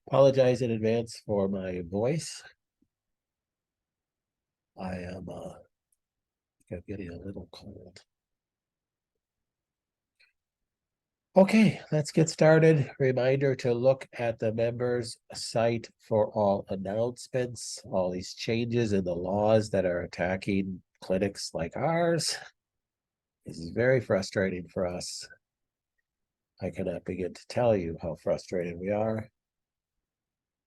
Apologize in advance for my voice. I'm getting a little cold. Okay, let's get started. Reminder to look at the members site for all announcements, all these changes in the laws that are attacking clinics like ours. This is very frustrating for us. I cannot begin to tell you how frustrated we are.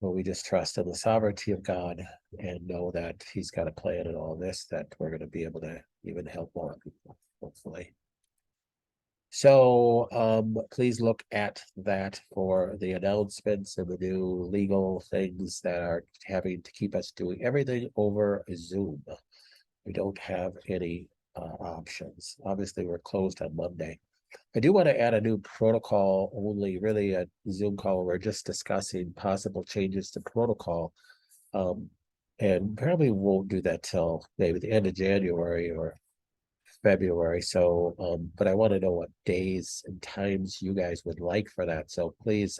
But we just trust in the sovereignty of God and know that He's got a plan in all this, that we're going to be able to even help more people, hopefully. So please look at that for the announcements and the new legal things that are having to keep us doing everything over Zoom. We don't have any options. Obviously, we're closed on Monday. I do want to add a new protocol, only really a Zoom call. We're just discussing possible changes to protocol. And probably won't do that till maybe the end of January or February. So, but I want to know what days and times you guys would like for that. So please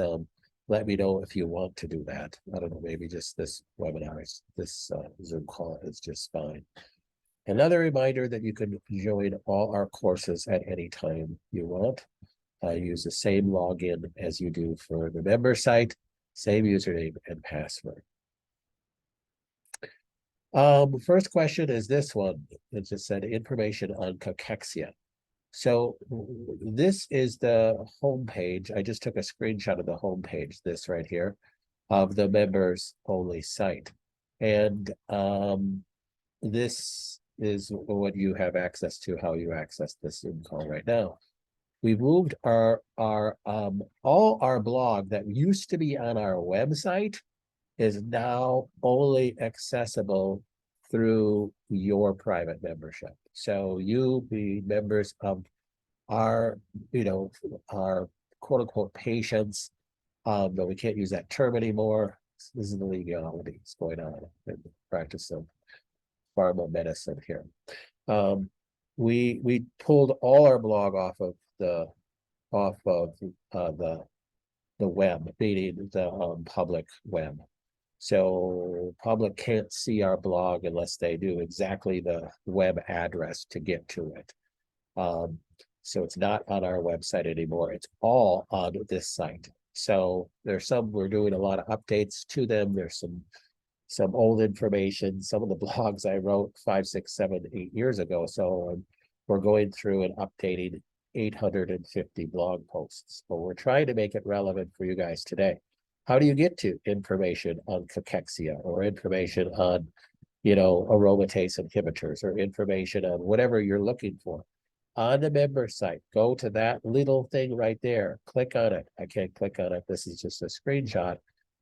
let me know if you want to do that. I don't know, maybe just this webinar, this Zoom call is just fine. Another reminder that you can join all our courses at any time you want. Use the same login as you do for the member site, same username and password. First question is this one. It just said information on cachexia. So this is the homepage. I just took a screenshot of the homepage, this right here, of the members only site. And this is what you have access to, how you access this Zoom call right now. We moved all our blog that used to be on our website is now only accessible through your private membership. So you be members of our, our quote unquote patients, but we can't use that term anymore. This is the legality that's going on in the practice of pharma medicine here. We pulled all our blog off of the web, meaning the public web. So public can't see our blog unless they do exactly the web address to get to it. So it's not on our website anymore. It's all on this site. So there's we're doing a lot of updates to them. There's some old information, some of the blogs I wrote 5, 6, 7, 8 years ago. So we're going through and updating 850 blog posts, but we're trying to make it relevant for you guys today. How do you get to information on cachexia or information on, aromatase inhibitors or information on whatever you're looking for? On the member site, go to that little thing right there. Click on it. I can't click on it. This is just a screenshot.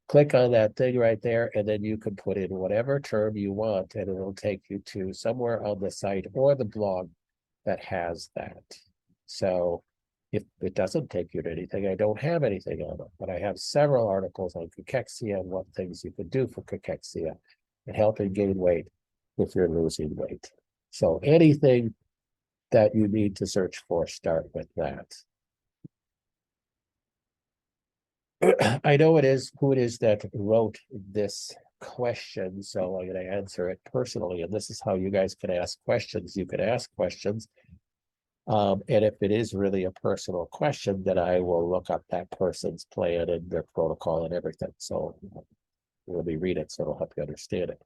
Click on that thing right there, and then you can put in whatever term you want, and it'll take you to somewhere on the site or the blog that has that. So if it doesn't take you to anything, I don't have anything on it, but I have several articles on cachexia and what things you could do for cachexia and helping gain weight if you're losing weight. So anything that you need to search for, start with that. I know who it is that wrote this question, so I'm going to answer it personally. And this is how you guys can ask questions. You can ask questions. And if it is really a personal question, then I will look up that person's plan and their protocol and everything. So let me read it so it'll help you understand it.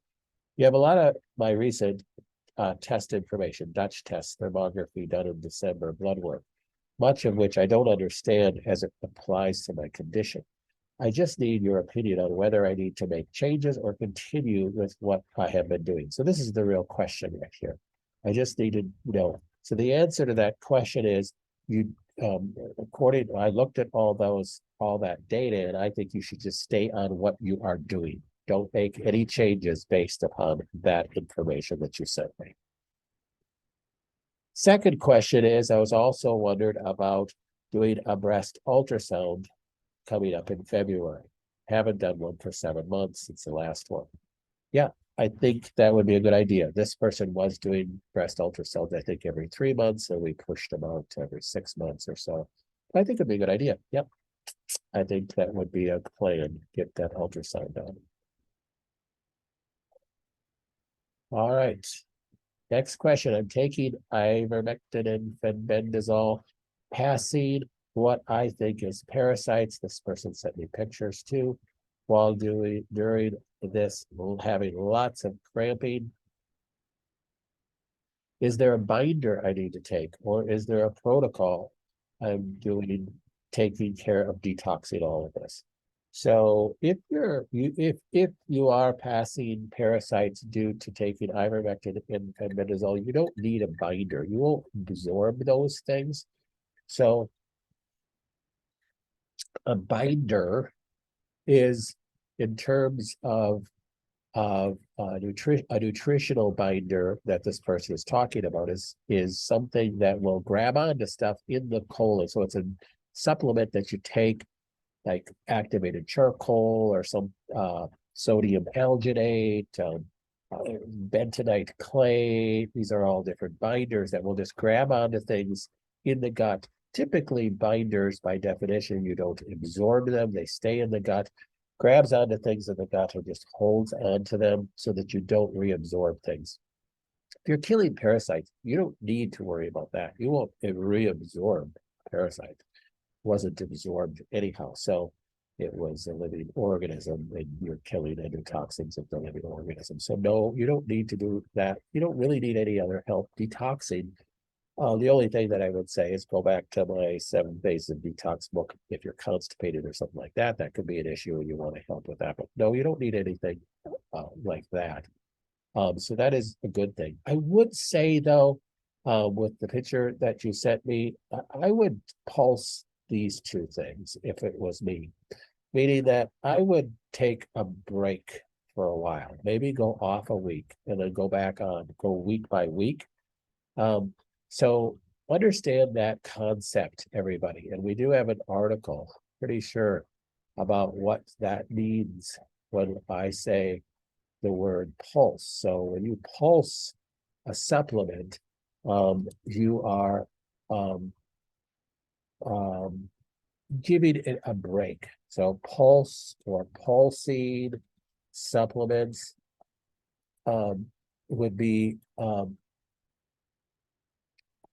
You have a lot of my recent test information, Dutch tests, thermography done in December, blood work, much of which I don't understand as it applies to my condition. I just need your opinion on whether I need to make changes or continue with what I have been doing. So this is the real question right here. I just need to know. So the answer to that question is I looked at all that data, and I think you should just stay on what you are doing. Don't make any changes based upon that information that you sent me. Second question is, I was also wondered about doing a breast ultrasound coming up in February. Haven't done one for 7 months since the last one. Yeah, I think that would be a good idea. This person was doing breast ultrasounds, I think, every 3 months, and we pushed them out to every 6 months or so. I think it'd be a good idea. Yep. I think that would be a plan, get that ultrasound done. All right. Next question. I'm taking ivermectin and fenbendazole, passing what I think is parasites. This person sent me pictures too. While during this, having lots of cramping. Is there a binder I need to take, or is there a protocol I'm doing taking care of detoxing all of this? So if if you are passing parasites due to taking ivermectin and fenbendazole, you don't need a binder. You won't absorb those things. So a binder is in terms of a nutritional binder that this person is talking about is something that will grab onto stuff in the colon. So it's a supplement that you take, like activated charcoal or some sodium alginate, bentonite clay. These are all different binders that will just grab onto things in the gut. Typically, binders, by definition, you don't absorb them, they stay in the gut, grabs onto things in the gut and just holds onto them so that you don't reabsorb things. If you're killing parasites, you don't need to worry about that. You won't reabsorb parasite. It wasn't absorbed anyhow. So it was a living organism and you're killing endotoxins of the living organism. So no, you don't need to do that. You don't really need any other help detoxing. The only thing that I would say is go back to my 7 Phases of Detox book. If you're constipated or something like that, that could be an issue and you want to help with that. But no, you don't need anything like that. So that is a good thing. I would say though, with the picture that you sent me, I would pulse these two things if it was me, meaning that I would take a break for a while, maybe go off a week and then go back on, go week by week. So understand that concept, everybody. And we do have an article, pretty sure, about what that means when I say the word pulse. So when you pulse a supplement, you are giving it a break. So pulse or pulsing supplements would be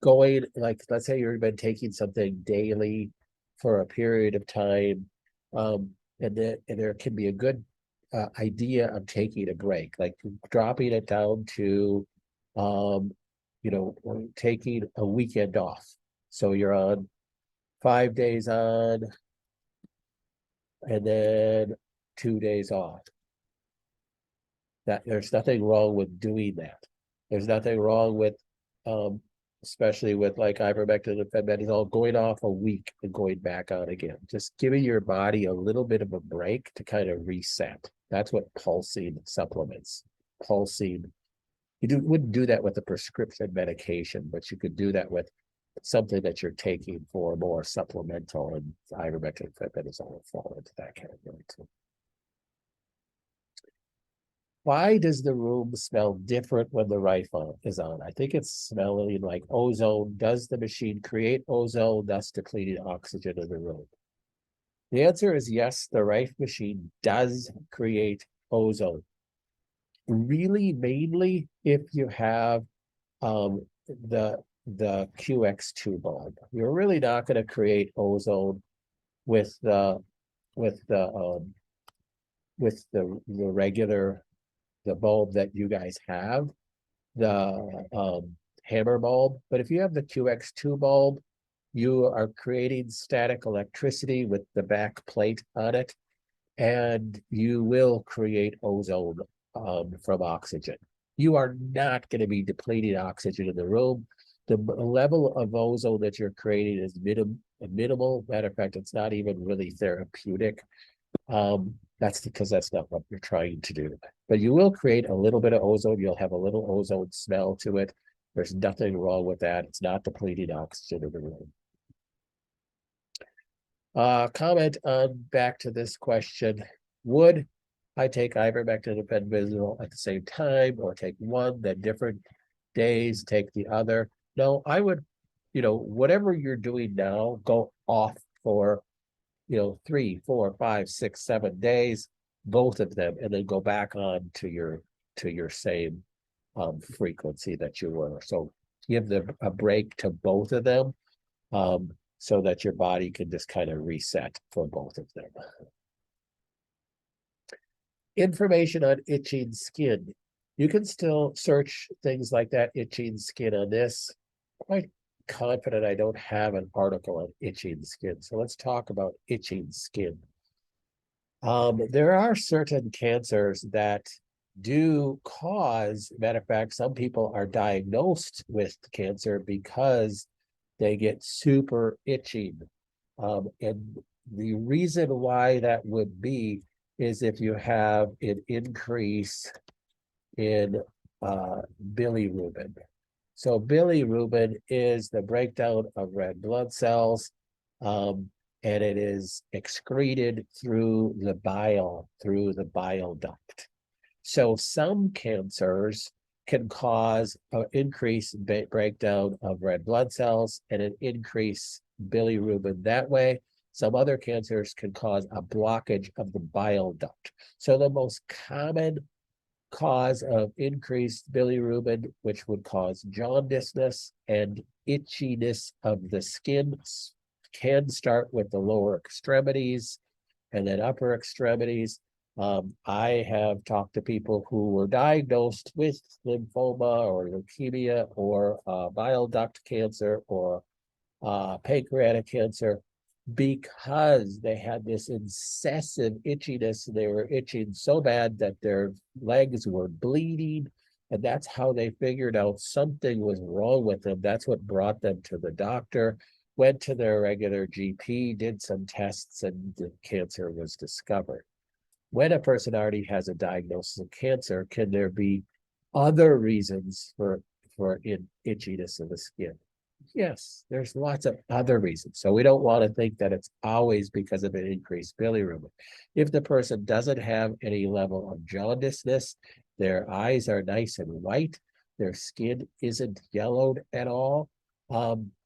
going, like, let's say you've been taking something daily for a period of time, and there can be a good idea of taking a break, like dropping it down to, taking a weekend off. So you're on 5 days on, and then 2 days off. That there's nothing wrong with doing that. There's nothing wrong with, especially with like ivermectin and fenbendazole, going off a week and going back on again. Just giving your body a little bit of a break to kind of reset. That's what pulsing supplements. Pulsing, wouldn't do that with a prescription medication, but you could do that with something that you're taking for more supplemental, and ivermectin and fenbendazole will fall into that category too. Why does the room smell different when the rifle is on? I think it's smelling like ozone. Does the machine create ozone, thus depleting oxygen in the room? The answer is yes, the Rife machine does create ozone. Really, mainly if you have the QX2 bulb. You're really not going to create ozone with the regular, the bulb that you guys have, the hammer bulb. But if you have the QX2 bulb, you are creating static electricity with the back plate on it, and you will create ozone from oxygen. You are not going to be depleting oxygen in the room. The level of ozone that you're creating is minimal. Matter of fact, it's not even really therapeutic. That's because that's not what you're trying to do. But you will create a little bit of ozone. You'll have a little ozone smell to it. There's nothing wrong with that. It's not depleting oxygen in the room. Comment on back to this question. Would I take ivermectin and fenbendazole at the same time, or take one, then different days, take the other? No, I would, whatever you're doing now, go off for 3, 4, 5, 6, 7 days, both of them, and then go back on to your same frequency that you were. So give a break to both of them, so that your body can just kind of reset for both of them. Information on itching skin. You can still search things like that, itching skin on this. Quite confident I don't have an article on itching skin. So let's talk about itching skin. There are certain cancers that do cause, matter of fact, some people are diagnosed with cancer because they get super itching. And the reason why that would be is if you have an increase in bilirubin. So bilirubin is the breakdown of red blood cells, and it is excreted through the bile duct. So some cancers can cause an increased breakdown of red blood cells and an increased bilirubin that way. Some other cancers can cause a blockage of the bile duct. So the most common cause of increased bilirubin, which would cause jaundiceness and itchiness of the skin, can start with the lower extremities and then upper extremities. I have talked to people who were diagnosed with lymphoma or leukemia or bile duct cancer or pancreatic cancer because they had this incessant itchiness. They were itching so bad that their legs were bleeding. And that's how they figured out something was wrong with them. That's what brought them to the doctor, went to their regular GP, did some tests, and the cancer was discovered. When a person already has a diagnosis of cancer, can there be other reasons for itchiness of the skin? Yes, there's lots of other reasons. So we don't want to think that it's always because of an increased bilirubin. If the person doesn't have any level of jaundiceness, their eyes are nice and white, their skin isn't yellowed at all,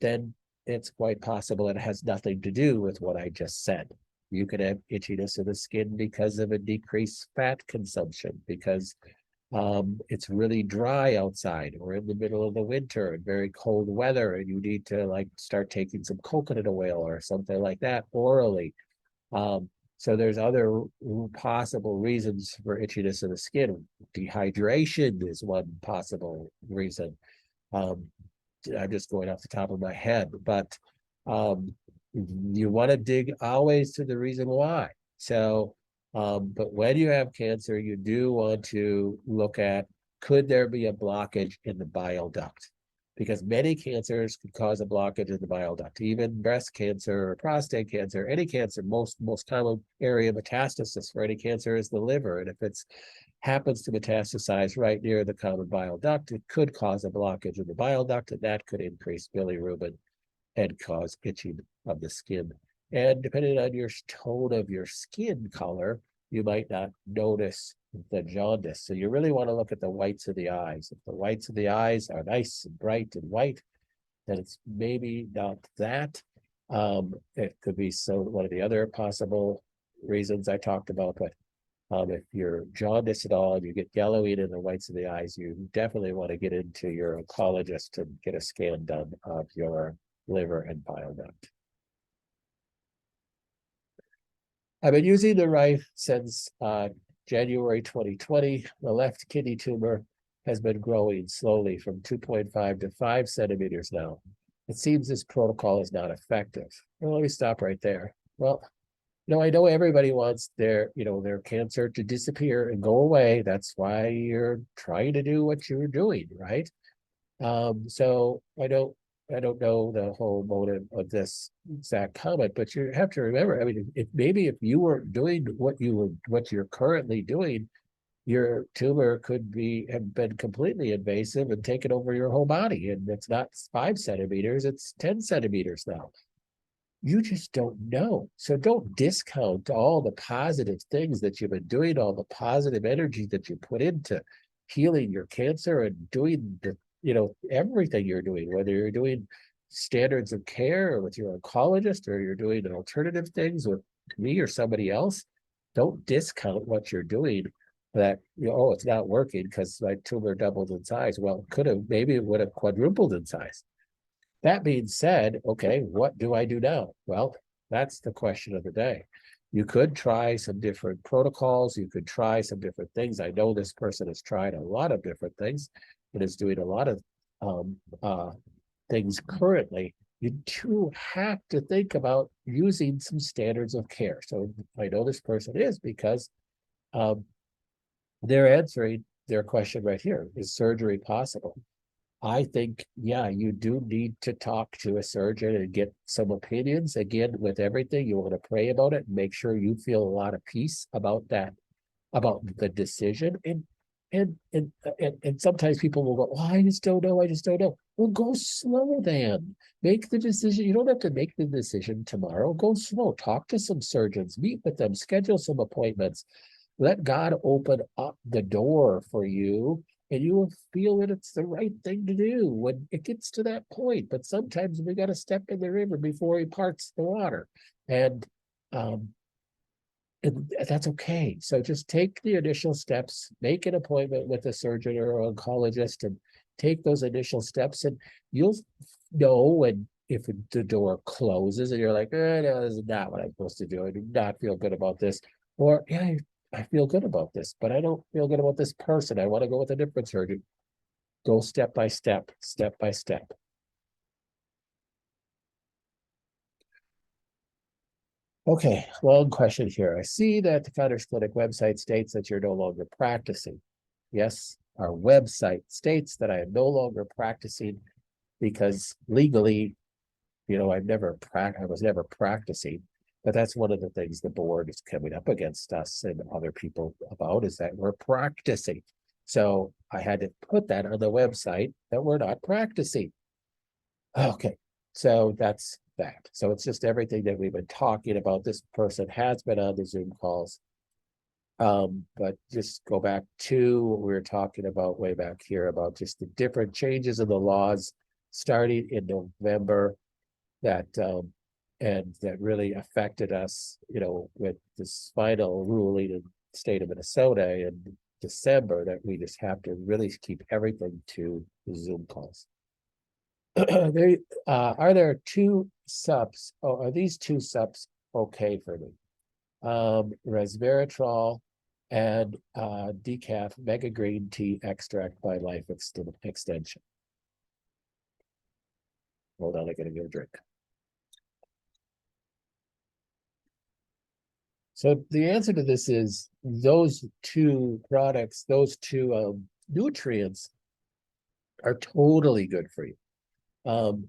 then it's quite possible it has nothing to do with what I just said. You could have itchiness of the skin because of a decreased fat consumption, because it's really dry outside or in the middle of the winter and very cold weather, and you need to like start taking some coconut oil or something like that orally. So there's other possible reasons for itchiness of the skin. Dehydration is one possible reason. I'm just going off the top of my head, but you want to dig always to the reason why. So but when you have cancer, you do want to look at, could there be a blockage in the bile duct? Because many cancers could cause a blockage in the bile duct, even breast cancer or prostate cancer, any cancer, most common area of metastasis for any cancer is the liver. And if it's happens to metastasize right near the common bile duct, it could cause a blockage in the bile duct, and that could increase bilirubin and cause itching of the skin. And depending on your tone of your skin color, you might not notice the jaundice. So you really want to look at the whites of the eyes. If the whites of the eyes are nice and bright and white, then it's maybe not that. It could be one of the other possible reasons I talked about, but if you're jaundiced at all and you get yellowing in the whites of the eyes, you definitely want to get into your oncologist to get a scan done of your liver and bile duct. I've been using the right since January 2020. The left kidney tumor has been growing slowly from 2.5 to 5 centimeters now. It seems this protocol is not effective. Well, let me stop right there. Well, I know everybody wants their cancer to disappear and go away. That's why you're trying to do what you're doing, right? So I don't know the whole motive of this exact comment, but you have to remember, I mean, if you were doing what you're currently doing, your tumor could have been completely invasive and taken over your whole body. And it's not 5 centimeters, it's 10 centimeters now. You just don't know. So don't discount all the positive things that you've been doing, all the positive energy that you put into healing your cancer and doing everything you're doing, whether you're doing standards of care with your oncologist or you're doing alternative things with me or somebody else, don't discount what you're doing. That oh, it's not working because my tumor doubled in size. Well, could have, maybe it would have quadrupled in size. That being said, okay, what do I do now? Well, that's the question of the day. You could try some different protocols. You could try some different things. I know this person has tried a lot of different things and is doing a lot of um, uh, things currently. You do have to think about using some standards of care. So I know this person is because um, they're answering their question right here. Is surgery possible? I think, yeah, you do need to talk to a surgeon and get some opinions. Again, with everything, you want to pray about it and make sure you feel a lot of peace about that, about the decision. And sometimes people will go, oh, I just don't know. I just don't know. Well, go slow then. Make the decision. You don't have to make the decision tomorrow. Go slow. Talk to some surgeons, meet with them, schedule some appointments. Let God open up the door for you, and you will feel that it's the right thing to do when it gets to that point. But sometimes we got to step in the river before he parts the water. And um, and that's okay. So just take the initial steps, make an appointment with a surgeon or an oncologist, and take those initial steps, and you'll know when if the door closes and you're like, no, this is not what I'm supposed to do. I do not feel good about this. Or yeah, I feel good about this, but I don't feel good about this person. I want to go with a different surgeon. Go step by step, step by step. Okay, long question here. I see that the Founders Clinic website states that you're no longer practicing. Yes, our website states that I am no longer practicing because legally, I was never practicing. But that's one of the things the board is coming up against us and other people about, is that we're practicing. So I had to put that on the website that we're not practicing. Okay, so that's that. So it's just everything that we've been talking about. This person has been on the Zoom calls. But just go back to what we were talking about way back here about just the different changes in the laws starting in November that and that really affected us, with this final ruling in the state of Minnesota in December, that we just have to really keep everything to Zoom calls. There are there two subs, or are these two subs okay for me? Resveratrol and decaf mega green tea extract by Life Extension. Hold on, I gotta get a drink. So the answer to this is those two products, those two nutrients are totally good for you. Um,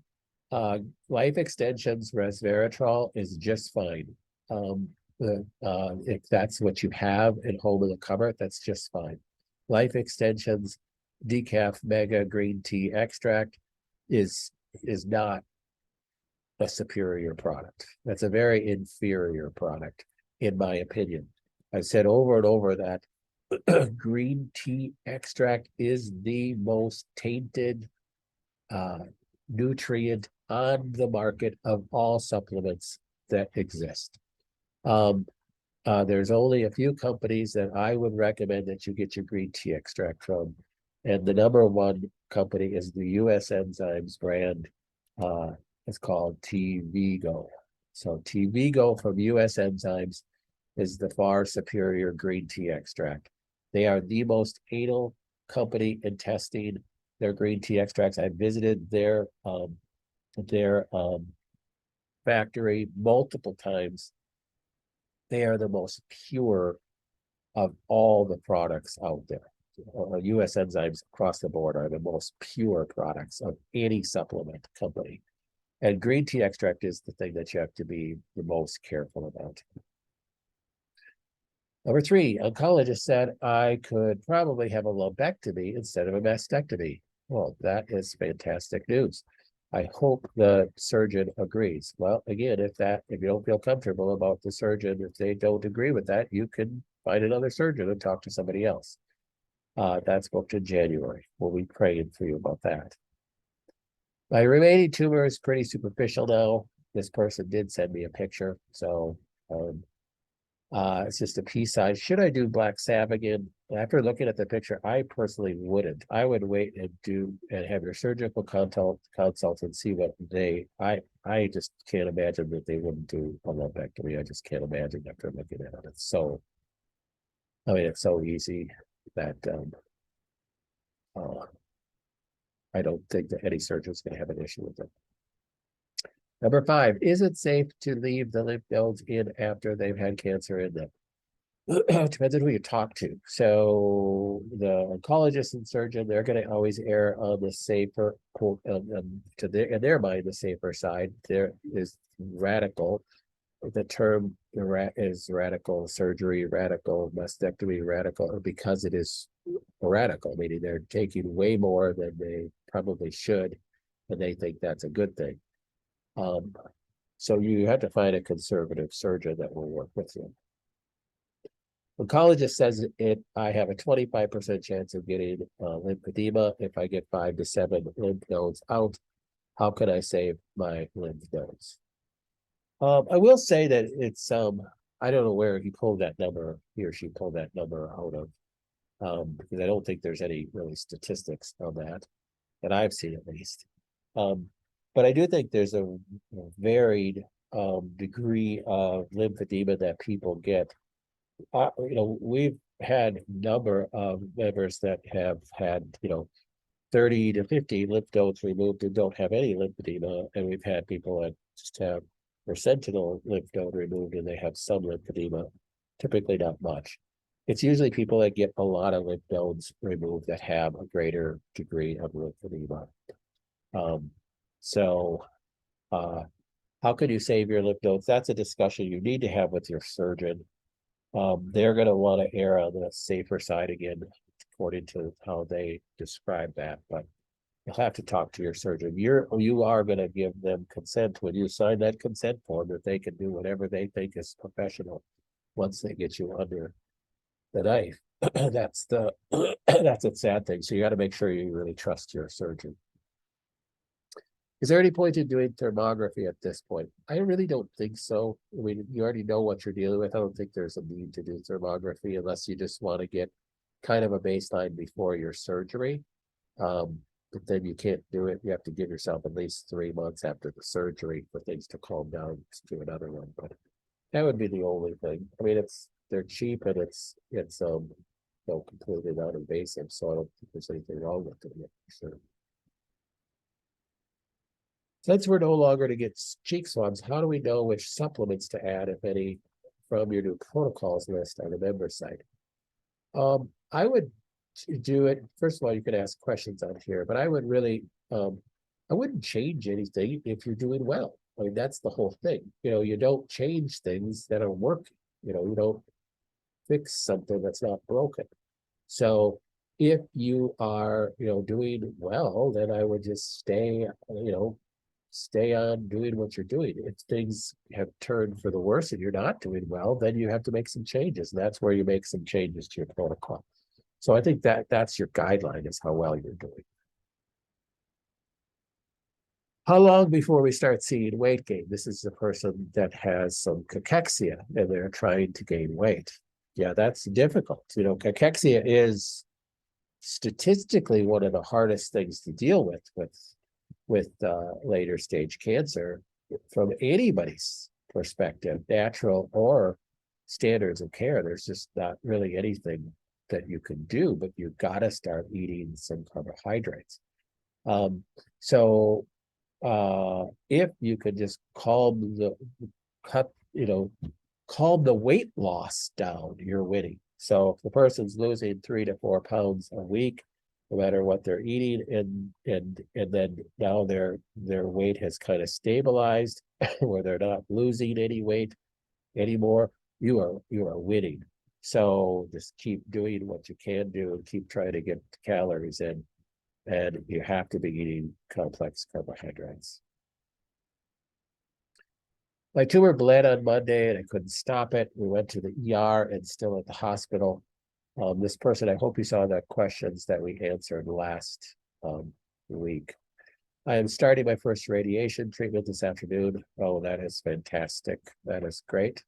Life Extension's resveratrol is just fine. If that's what you have at home in the cupboard, that's just fine. Life Extension's decaf mega green tea extract is not a superior product. That's a very inferior product, in my opinion. I've said over and over that green tea extract is the most tainted nutrient on the market of all supplements that exist. There's only a few companies that I would recommend that you get your green tea extract from. And the number one company is the US Enzymes brand. It's called TVgo. So TVgo from US Enzymes is the far superior green tea extract. They are the most anal company in testing their green tea extracts. I visited their factory multiple times. They are the most pure of all the products out there. US Enzymes across the board are the most pure products of any supplement company. And green tea extract is the thing that you have to be the most careful about. Number 3, oncologist said I could probably have a lumpectomy instead of a mastectomy. Well, that is fantastic news. I hope the surgeon agrees. Well, again, if you don't feel comfortable about the surgeon, if they don't agree with that, you can find another surgeon and talk to somebody else. That's booked in January. We'll be praying for you about that. My remaining tumor is pretty superficial now. This person did send me a picture, so It's just a pea size. Should I do Black Salve again? After looking at the picture, I personally wouldn't. I would wait and have your surgical consult and see what I just can't imagine that they wouldn't do a lumpectomy. I just can't imagine after looking at it. It's so, I mean, it's so easy that uh, I don't think that any surgeon's going to have an issue with it. Number 5, is it safe to leave the lymph nodes in after they've had cancer in them? Depends on who you talk to. So the oncologist and surgeon, they're going to always err on the safer, in their mind, the safer side. There is radical. The term is radical surgery, radical mastectomy, radical because it is radical, meaning they're taking way more than they probably should, and they think that's a good thing. So you have to find a conservative surgeon that will work with you. Oncologist says I have a 25% chance of getting lymphedema if I get 5 to 7 lymph nodes out. How can I save my lymph nodes? I will say that it's I don't know where he or she pulled that number out of, because I don't think there's any really statistics on that I've seen at least. But I do think there's a varied degree of lymphedema that people get. We've had a number of members that have had 30 to 50 lymph nodes removed and don't have any lymphedema, and we've had people that just have their sentinel lymph node removed and they have some lymphedema, typically not much. It's usually people that get a lot of lymph nodes removed that have a greater degree of lymphedema. How can you save your lymph nodes? That's a discussion you need to have with your surgeon. They're going to want to err on the safer side again, according to how they describe that. But you'll have to talk to your surgeon. You are going to give them consent when you sign that consent form that they can do whatever they think is professional once they get you under the knife. That's a sad thing. So you got to make sure you really trust your surgeon. Is there any point in doing thermography at this point? I really don't think so. I mean, you already know what you're dealing with. I don't think there's a need to do thermography unless you just want to get kind of a baseline before your surgery. But then you can't do it. You have to give yourself at least 3 months after the surgery for things to calm down to do another one. But that would be the only thing. I mean, they're cheap and it's completely non-invasive, so I don't think there's anything wrong with it. Sure. Since we're no longer to get cheek swabs, how do we know which supplements to add, if any, from your new protocols list on the member site? I would do it. First of all, you can ask questions on here, but I would really, I wouldn't change anything if you're doing well. I mean, that's the whole thing. You don't change things that are working. You don't fix something that's not broken. So if you are, doing well, then I would just stay on doing what you're doing. If things have turned for the worse and you're not doing well, then you have to make some changes. And that's where you make some changes to your protocol. So I think that's your guideline, is how well you're doing. How long before we start seeing weight gain? This is a person that has some cachexia and they're trying to gain weight. Yeah, that's difficult. Cachexia is statistically one of the hardest things to deal with later stage cancer from anybody's perspective, natural or standards of care. There's just not really anything that you can do, but you've got to start eating some carbohydrates. If you could just calm the weight loss down, you're winning. So if the person's losing 3 to 4 pounds a week, no matter what they're eating, and then now their weight has kind of stabilized, where they're not losing any weight anymore, you are winning. So just keep doing what you can do and keep trying to get calories in, and you have to be eating complex carbohydrates. My tumor bled on Monday and I couldn't stop it. We went to the ER and still at the hospital. This person, I hope you saw the questions that we answered last week. I am starting my first radiation treatment this afternoon. Oh, that is fantastic. That is great.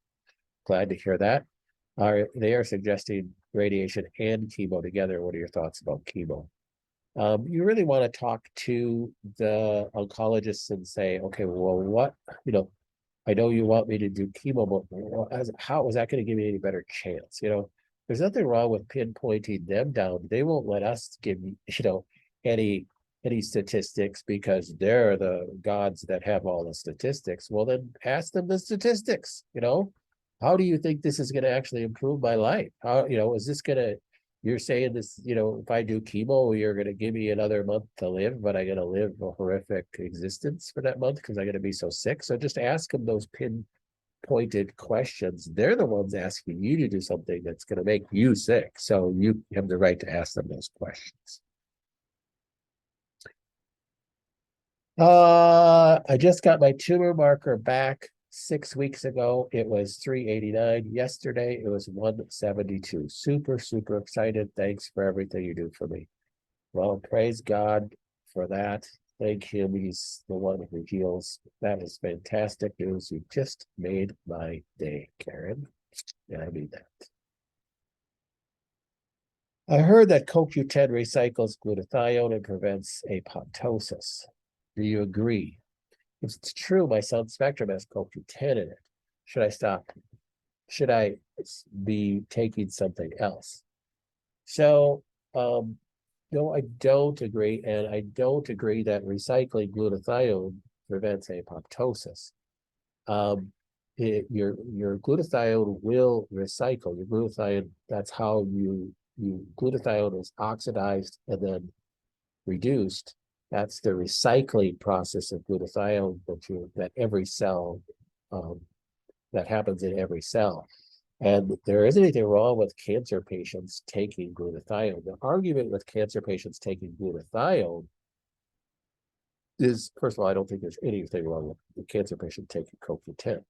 Glad to hear that. they are suggesting radiation and chemo together. What are your thoughts about chemo? You really want to talk to the oncologists and say, okay, well, what, I know you want me to do chemo, but how is that going to give me any better chance? There's nothing wrong with pinpointing them down. They won't let us give any statistics because they're the gods that have all the statistics. Well, then ask them the statistics. How do you think this is going to actually improve my life? How, is this going to, you're saying this, if I do chemo, you're going to give me another month to live, but I'm going to live a horrific existence for that month because I'm going to be so sick. So just ask them those pinpointed questions. They're the ones asking you to do something that's going to make you sick. So you have the right to ask them those questions. I just got my tumor marker back 6 weeks ago. It was 389. Yesterday, it was 172. Super, super excited. Thanks for everything you do for me. Well, praise God for that. Thank him. He's the one who heals. That is fantastic news. You just made my day, Karen. And I mean that. I heard that CoQ10 recycles glutathione and prevents apoptosis. Do you agree? If it's true, my son's spectrum has CoQ10 in it. Should I stop? Should I be taking something else? So, no, I don't agree. And I don't agree that recycling glutathione prevents apoptosis. Your glutathione will recycle. Your glutathione, that's how glutathione is oxidized and then reduced. That's the recycling process of glutathione that every cell, that happens in every cell. And there isn't anything wrong with cancer patients taking glutathione. The argument with cancer patients taking glutathione is, first of all, I don't think there's anything wrong with the cancer patient taking CoQ10.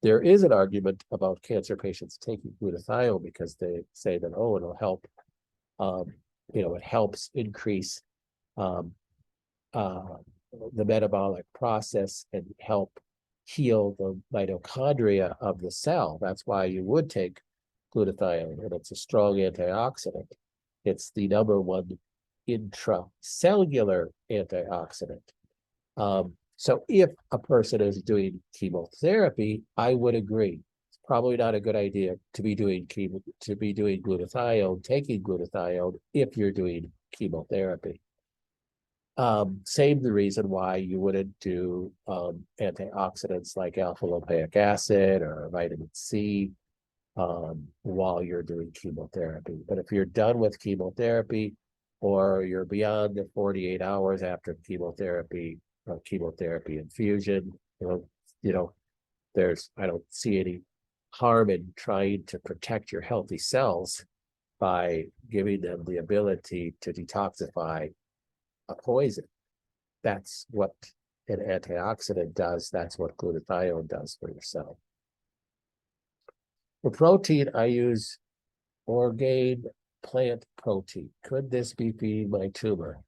There is an argument about cancer patients taking glutathione because they say that, oh, it'll help, it helps increase the metabolic process and help heal the mitochondria of the cell. That's why you would take glutathione, and it's a strong antioxidant. It's the number one intracellular antioxidant. So if a person is doing chemotherapy, I would agree. It's probably not a good idea to be doing glutathione, taking glutathione if you're doing chemotherapy. Same the reason why you wouldn't do antioxidants like alpha lipoic acid or vitamin C while you're doing chemotherapy. But if you're done with chemotherapy or you're beyond the 48 hours after chemotherapy infusion, I don't see any harm in trying to protect your healthy cells by giving them the ability to detoxify a poison. That's what an antioxidant does. That's what glutathione does for your cell. For protein, I use Orgain plant protein. Could this be feeding my tumor?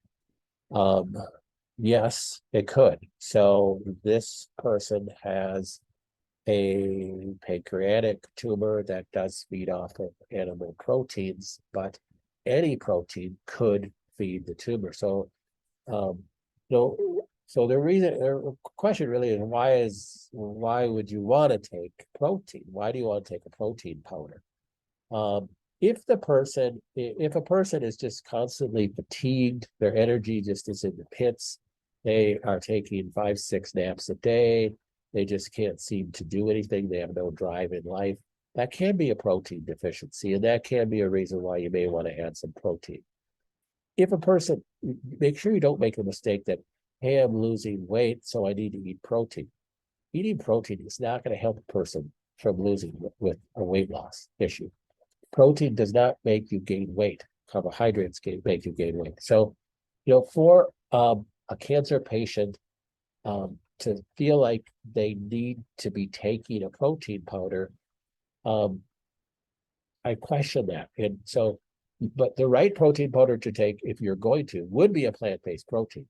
Yes, it could. So this person has a pancreatic tumor that does feed off of animal proteins, but any protein could feed the tumor. So so the question really is why would you want to take protein? Why do you want to take a protein powder? If a person is just constantly fatigued, their energy just is in the pits, they are taking 5-6 naps a day, they just can't seem to do anything, they have no drive in life, that can be a protein deficiency, and that can be a reason why you may want to add some protein. If a person, make sure you don't make the mistake that, hey, I'm losing weight, so I need to eat protein. Eating protein is not going to help a person from losing with a weight loss issue. Protein does not make you gain weight. Carbohydrates make you gain weight. So, for a cancer patient to feel like they need to be taking a protein powder, I question that. And so, but the right protein powder to take, if you're going to, would be a plant-based protein.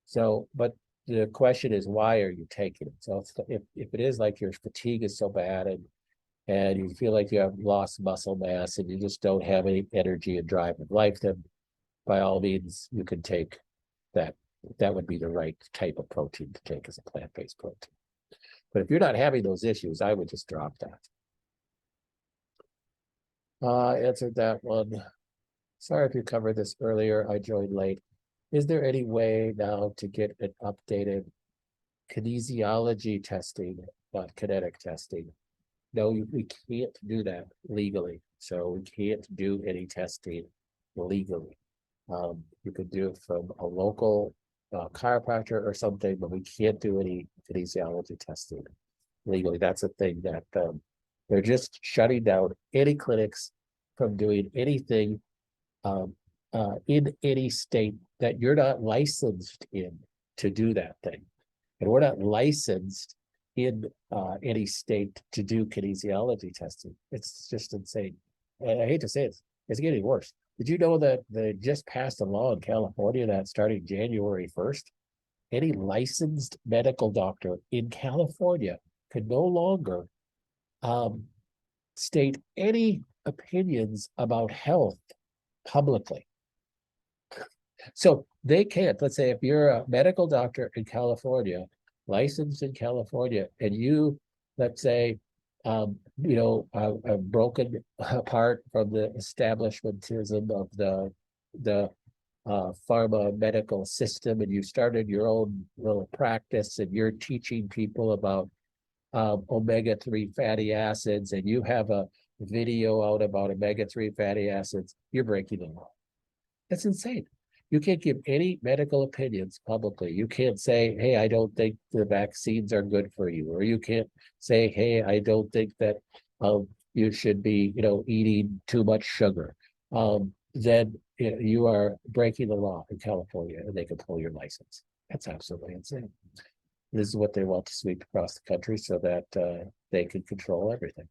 So, but the question is, why are you taking it? So if it is like your fatigue is so bad and and you feel like you have lost muscle mass and you just don't have any energy and drive in life, then by all means, you can take that. That would be the right type of protein to take as a plant-based protein. But if you're not having those issues, I would just drop that. Answered that one. Sorry if you covered this earlier. I joined late. Is there any way now to get an updated kinesiology testing, not kinetic testing? No, we can't do that legally. So we can't do any testing legally. You could do it from a local chiropractor or something, but we can't do any kinesiology testing legally. That's a thing that they're just shutting down any clinics from doing anything in any state that you're not licensed in to do that thing. And we're not licensed in any state to do kinesiology testing. It's just insane. And I hate to say it, it's getting worse. Did you know that they just passed a law in California that starting January 1st, any licensed medical doctor in California could no longer state any opinions about health publicly. So they can't. Let's say if you're a medical doctor in California, licensed in California, and you, let's say, broken apart from the establishmentism of the pharma medical system, and you started your own little practice, and you're teaching people about omega-3 fatty acids, and you have a video out about omega-3 fatty acids, you're breaking the law. That's insane. You can't give any medical opinions publicly. You can't say, hey, I don't think the vaccines are good for you. Or you can't say, hey, I don't think that you should be, eating too much sugar. Then you are breaking the law in California and they can pull your license. That's absolutely insane. This is what they want to sweep across the country so that they can control everything.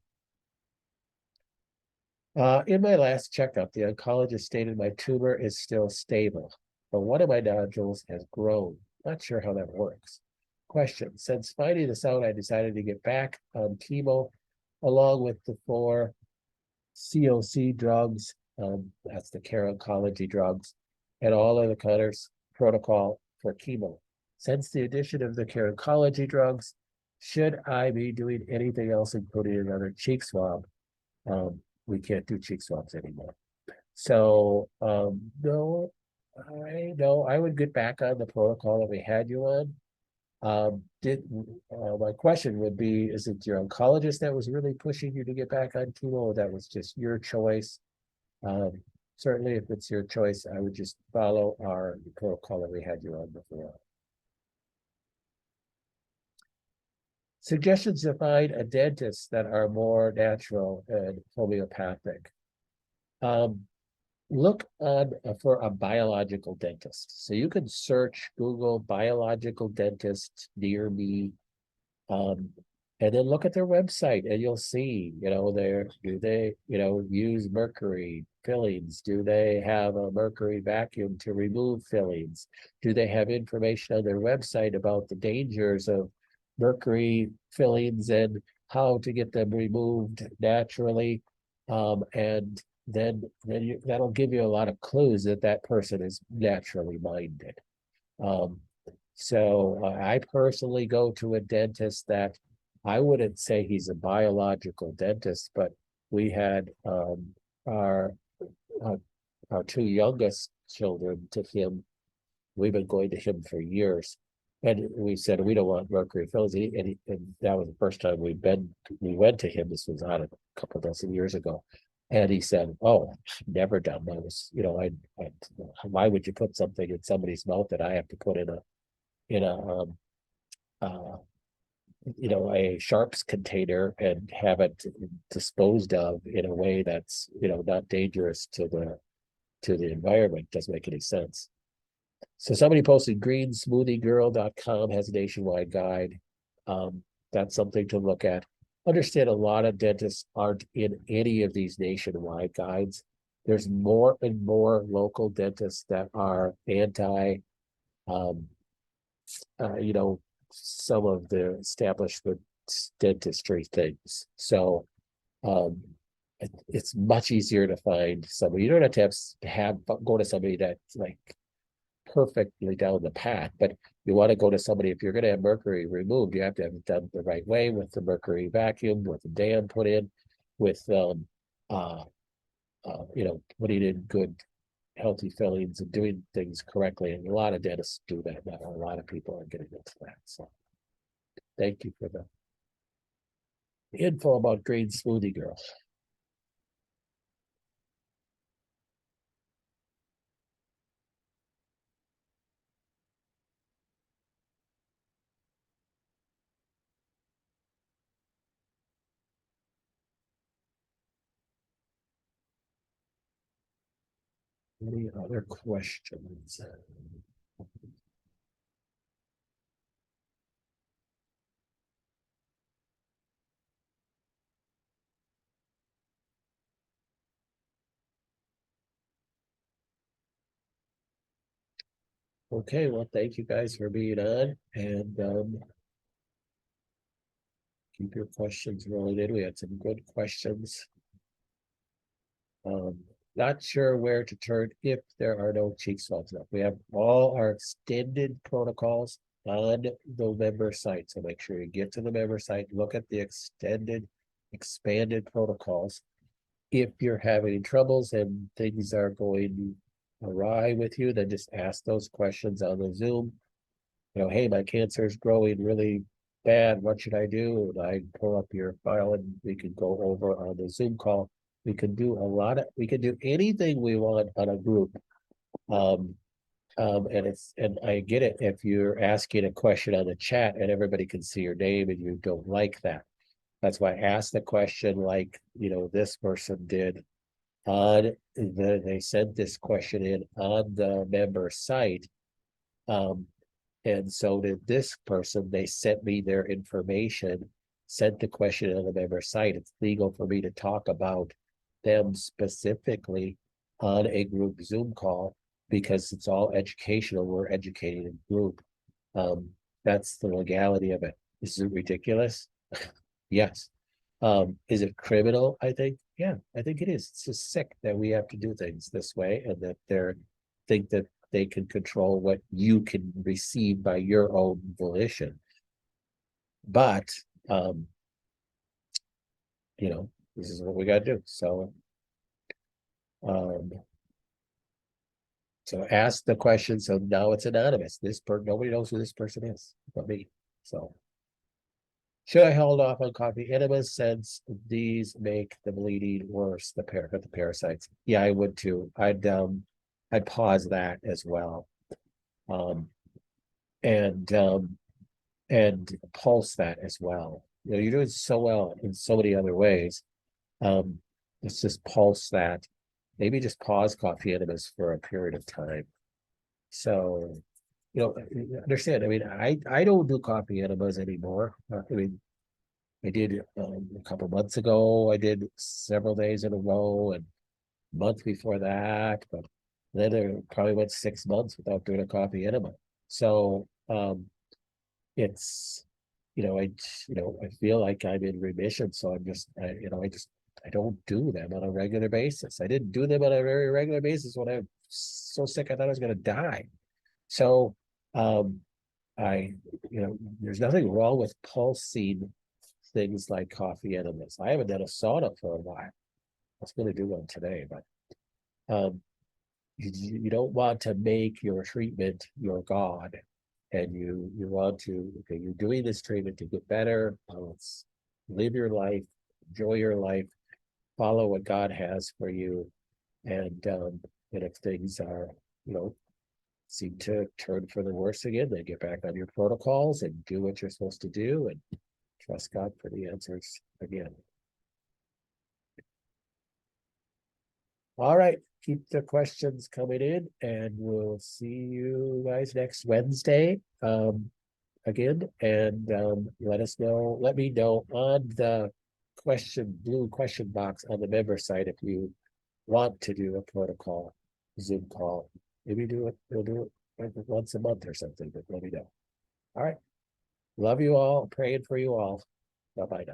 In my last checkup, the oncologist stated my tumor is still stable, but one of my nodules has grown. Not sure how that works. Question: since finding this out, I decided to get back on chemo along with the 4 COC drugs, that's the care oncology drugs, and all of the cutters protocol for chemo. Since the addition of the care oncology drugs, should I be doing anything else, including another cheek swab? We can't do cheek swabs anymore. So no, I would get back on the protocol that we had you on. My question would be, is it your oncologist that was really pushing you to get back on chemo, or that was just your choice? Certainly if it's your choice, I would just follow our protocol that we had you on before. Suggestions to find a dentist that are more natural and homeopathic. Look on for a biological dentist. So you can search Google biological dentist near me, and then look at their website and you'll see, do they, use mercury fillings? Do they have a mercury vacuum to remove fillings? Do they have information on their website about the dangers of mercury fillings and how to get them removed naturally? And then that'll give you a lot of clues that that person is naturally minded. So I personally go to a dentist that I wouldn't say he's a biological dentist, but we had our 2 youngest children to him. We've been going to him for years. And we said, we don't want mercury fillings. And that was the first time we went to him. This was on a couple dozen years ago. And he said, oh, never done those. Why would you put something in somebody's mouth that I have to put in a sharps container and have it disposed of in a way that's, not dangerous to the environment? Doesn't make any sense. So somebody posted greensmoothiegirl.com has a nationwide guide. That's something to look at. Understand a lot of dentists aren't in any of these nationwide guides. There's more and more local dentists that are anti, some of the establishment dentistry things. So It's much easier to find somebody. You don't have to go to somebody that's like perfectly down the path, but you want to go to somebody. If you're going to have mercury removed, you have to have it done the right way, with the mercury vacuum, with the dam put in, with uh putting in good healthy fillings and doing things correctly. And a lot of dentists do that now. A lot of people are getting into that. So thank you for the info about Green Smoothie Girl. Any other questions? Okay, well, thank you guys for being on, and keep your questions rolling in. We had some good questions. Um, Not sure where to turn if there are no cheek swabs left. We have all our extended protocols on the member site. So make sure you get to the member site, look at the expanded protocols. If you're having troubles and things are going awry with you, then just ask those questions on the Zoom. Hey, my cancer is growing really bad. What should I do? And I pull up your file and we can go over on the Zoom call. We can do anything we want on a group. Um, and I get it if you're asking a question on the chat and everybody can see your name and you don't like that. That's why I asked the question like, this person did they sent this question in on the member site. And so did this person. They sent me their information, sent the question on the member site. It's legal for me to talk about them specifically on a group Zoom call because it's all educational. We're educating a group. That's the legality of it. Is it ridiculous? Yes. Is it criminal? I think, yeah, I think it is. It's just sick that we have to do things this way and that they're think that they can control what you can receive by your own volition. But this is what we got to do. Um, so ask the question. So now it's anonymous. Nobody knows who this person is but me. So should I hold off on coffee enemas since these make the bleeding worse? The parasites. Yeah, I would too. I'd pause that as well. Um, and pulse that as well. You're doing so well in so many other ways. Let's just pulse that. Maybe just pause coffee enemas for a period of time. So, understand. I mean, I don't do coffee enemas anymore. I mean, I did a couple months ago. I did several days in a row, and a month before that. But then I probably went 6 months without doing a coffee enema. So it's I feel like I'm in remission. So I don't do them on a regular basis. I didn't do them on a very regular basis when I'm so sick I thought I was gonna die. So I there's nothing wrong with pulsing things like coffee enemas. I haven't done a sauna for a while. I was gonna do one today, but you don't want to make your treatment your God. And you want to, okay, you're doing this treatment to get better. Let's live your life, enjoy your life, follow what God has for you. And if things are, seem to turn for the worse again, then get back on your protocols and do what you're supposed to do and trust God for the answers again. All right, keep the questions coming in, and we'll see you guys next Wednesday. Again, and let me know on the blue question box on the member site if you want to do a protocol Zoom call. Maybe we'll do it once a month or something, but let me know. All right. Love you all, praying for you all. Bye-bye now.